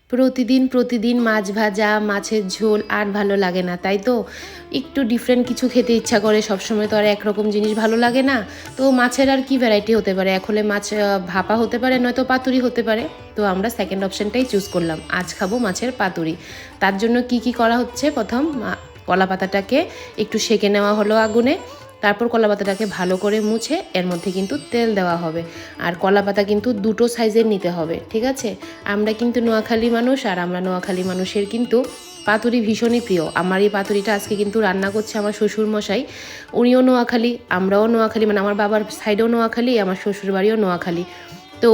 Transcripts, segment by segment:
প্রতিদিন মাছ ভাজা, মাছের ঝোল আর ভালো লাগে না, তাই তো? একটু ডিফারেন্ট কিছু খেতে ইচ্ছা করে, সবসময় তো আর একরকম জিনিস ভালো লাগে না। তো মাছের আর কি ভ্যারাইটি হতে পারে, এক হলে মাছ ভাপা হতে পারে, নয়তো পাতুরি হতে পারে। তো আমরা সেকেন্ড অপশানটাই চুজ করলাম, আজ খাবো মাছের পাতুরি। তার জন্য কি করা হচ্ছে, প্রথম কলা পাতাটাকে একটু সেঁকে নেওয়া হলো আগুনে। তারপর কলা পাতাটাকে ভালো করে মুছে এর মধ্যে কিন্তু তেল দেওয়া হবে। আর কলা পাতা কিন্তু দুটো সাইজের নিতে হবে, ঠিক আছে? আমরা কিন্তু নোয়াখালী মানুষ, আর আমরা নোয়াখালী মানুষের কিন্তু পাতুরি ভীষণই প্রিয়। আমার এই পাতুরিটা আজকে কিন্তু রান্না করছে আমার শ্বশুরমশাই। উনিও নোয়াখালী, আমরাও নোয়াখালী, মানে আমার বাবার সাইডেও নোয়াখালী, আমার শ্বশুর বাড়িও নোয়াখালী। তো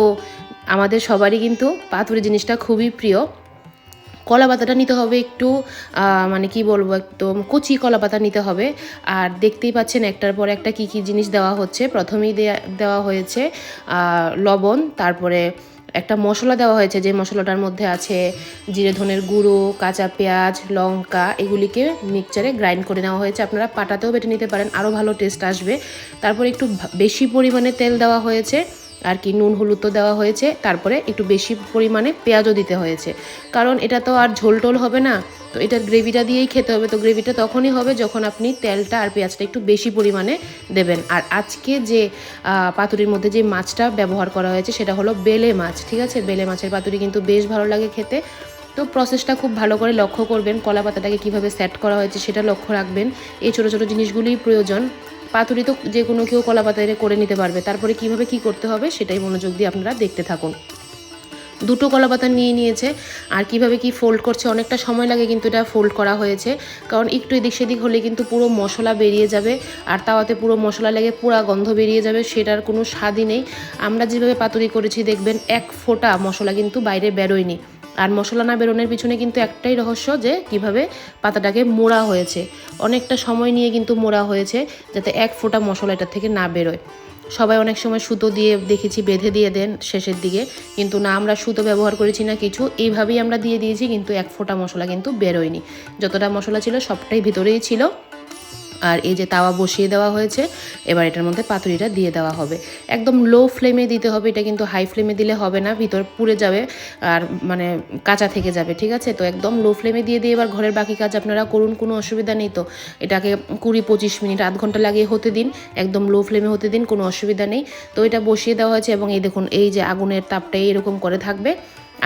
আমাদের সবারই কিন্তু পাতুরি জিনিসটা খুবই প্রিয়। কলা পাতাটা নিতে হবে একটু মানে কি বলবো, একদম কচি কলা পাতা নিতে হবে। আর দেখতেই পাচ্ছেন একটার পর একটা কি জিনিস দেওয়া হচ্ছে। প্রথমেই দেওয়া হয়েছে লবণ, তারপরে একটা মশলা দেওয়া হয়েছে, যে মশলাটার মধ্যে আছে জিরে ধনের গুঁড়ো, কাঁচা পেঁয়াজ, লঙ্কা, এগুলিকে মিক্সচারে গ্রাইন্ড করে নেওয়া হয়েছে। আপনারা পাটাতেও বেটে নিতে পারেন, আরও ভালো টেস্ট আসবে। তারপরে একটু বেশি পরিমাণে তেল দেওয়া হয়েছে, আর কি নুন হলুদ তো দেওয়া হয়েছে। তারপরে একটু বেশি পরিমাণে পেঁয়াজও দিতে হয়েছে, কারণ এটা তো আর ঝোল টোল হবে না, তো এটার গ্রেভিটা দিয়েই খেতে হবে। তো গ্রেভিটা তখনই হবে যখন আপনি তেলটা আর পেঁয়াজটা একটু বেশি পরিমাণে দেবেন। আর আজকে যে পাতুরির মধ্যে যে মাছটা ব্যবহার করা হয়েছে সেটা হলো বেলে মাছ, ঠিক আছে? বেলে মাছের পাতুরি কিন্তু বেশ ভালো লাগে খেতে। তো প্রসেসটা খুব ভালো করে লক্ষ্য করবেন, কলা পাতাটাকে কীভাবে সেট করা হয়েছে সেটা লক্ষ্য রাখবেন। এই ছোটো ছোটো জিনিসগুলিই প্রয়োজন। পাতুরি তো যে কোনো কেউ কলা পাতায় করে নিতে পারবে, তারপরে কিভাবে কি করতে হবে সেটাই মনোযোগ দিয়ে আপনারা দেখতে থাকুন। দুটো কলা পাতা নিয়েছে, আর কিভাবে কি ফোল্ড করছে, অনেকটা সময় লাগে কিন্তু এটা ফোল্ড করা হয়েছে, কারণ একটু এদিক সেদিক হলে কিন্তু পুরো মশলা বেরিয়ে যাবে, আর তাওয়াতে পুরো মশলা লেগে পুরো গন্ধ বেরিয়ে যাবে, সেটার কোনো স্বাদই নেই। আমরা যেভাবে পাতুরি করেছি দেখবেন এক ফোঁটা মশলা কিন্তু বাইরে বেরোয়নি। আর মশলা না বেরোনোর পিছনে কিন্তু একটাই রহস্য, যে কিভাবে পাতাটাকে মোড়া হয়েছে, অনেকটা সময় নিয়ে কিন্তু মোড়া হয়েছে, যাতে এক ফোঁটা মশলা এটার থেকে না বেরোয়। সবাই অনেক সময় সুতো দিয়ে দেখেছি বেঁধে দিয়ে দেন শেষের দিকে, কিন্তু না, আমরা সুতো ব্যবহার করেছি না কিছু, এইভাবেই আমরা দিয়ে দিয়েছি, কিন্তু এক ফোঁটা মশলা কিন্তু বেরোয়নি। যতটা মশলা ছিল সবটাই ভিতরেই ছিল। আর এই যে তাওয়া বসিয়ে দেওয়া হয়েছে, এবার এটার মধ্যে পাতুরিটা দিয়ে দেওয়া হবে। একদম লো ফ্লেমে দিতে হবে, এটা কিন্তু হাই ফ্লেমে দিলে হবে না, ভিতর পুড়ে যাবে আর মানে কাঁচা থেকে যাবে, ঠিক আছে? তো একদম লো ফ্লেমে দিয়ে এবার ঘরের বাকি কাজ আপনারা করুন, কোনো অসুবিধা নেই। তো এটাকে 20-25 মিনিট, আধ ঘন্টা লাগিয়ে হতে দিন, একদম লো ফ্লেমে হতে দিন, কোনো অসুবিধা নেই। তো এটা বসিয়ে দেওয়া হয়েছে, এবং এই দেখুন এই যে আগুনের তাপটাই এরকম করে থাকবে।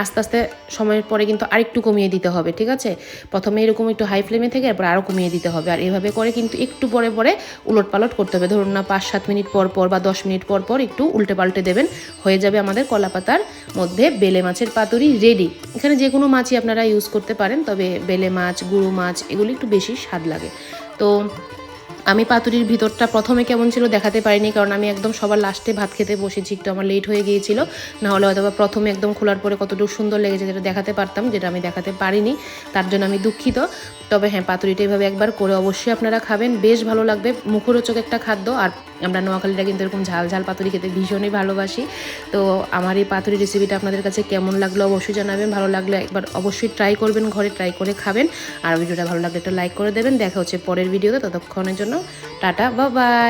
আস্তে আস্তে সময়ের পরে কিন্তু আরেকটু কমিয়ে দিতে হবে, ঠিক আছে? প্রথমে এরকম একটু হাই ফ্লেমে থেকে এরপর আরও কমিয়ে দিতে হবে। আর এভাবে করে কিন্তু একটু পরে পরে উলট পালট করতে হবে। ধরুন না 5-7 মিনিট পর পর বা 10 মিনিট পর পর একটু উল্টে পাল্টে দেবেন, হয়ে যাবে আমাদের কলা পাতার মধ্যে বেলে মাছের পাতুরি রেডি। এখানে যে কোনো মাছই আপনারা ইউজ করতে পারেন, তবে বেলে মাছ, গুঁড়ো মাছ এগুলি একটু বেশি স্বাদ লাগে। তো আমি পাতুরির ভিতরটা প্রথমে কেমন ছিল দেখাতে পারিনি, কারণ আমি একদম সবার লাস্টে ভাত খেতে বসেছি, একটু আমার লেট হয়ে গিয়েছিল। না হলে হয়তো প্রথমে একদম খোলার পরে কতটুকু সুন্দর লেগেছে যেটা দেখাতে পারতাম, যেটা আমি দেখাতে পারিনি, তার জন্য আমি দুঃখিত। তবে হ্যাঁ, পাতুরিটা এইভাবে একবার করে অবশ্যই আপনারা খাবেন, বেশ ভালো লাগবে, মুখরোচক একটা খাদ্য। আর আমরা নোয়াখালীরা কিন্তু এরকম ঝাল ঝাল পাতুরি খেতে ভীষণই ভালোবাসি। তো আমার এই পাতুরি রেসিপিটা আপনাদের কাছে কেমন লাগলো অবশ্যই জানাবেন, ভালো লাগলে একবার অবশ্যই ট্রাই করবেন, ঘরে ট্রাই করে খাবেন। আর ভিডিওটা ভালো লাগলে একটা লাইক করে দেবেন। দেখা হচ্ছে পরের ভিডিওতে, ততক্ষণের জন্য টাটা, বাই বাই।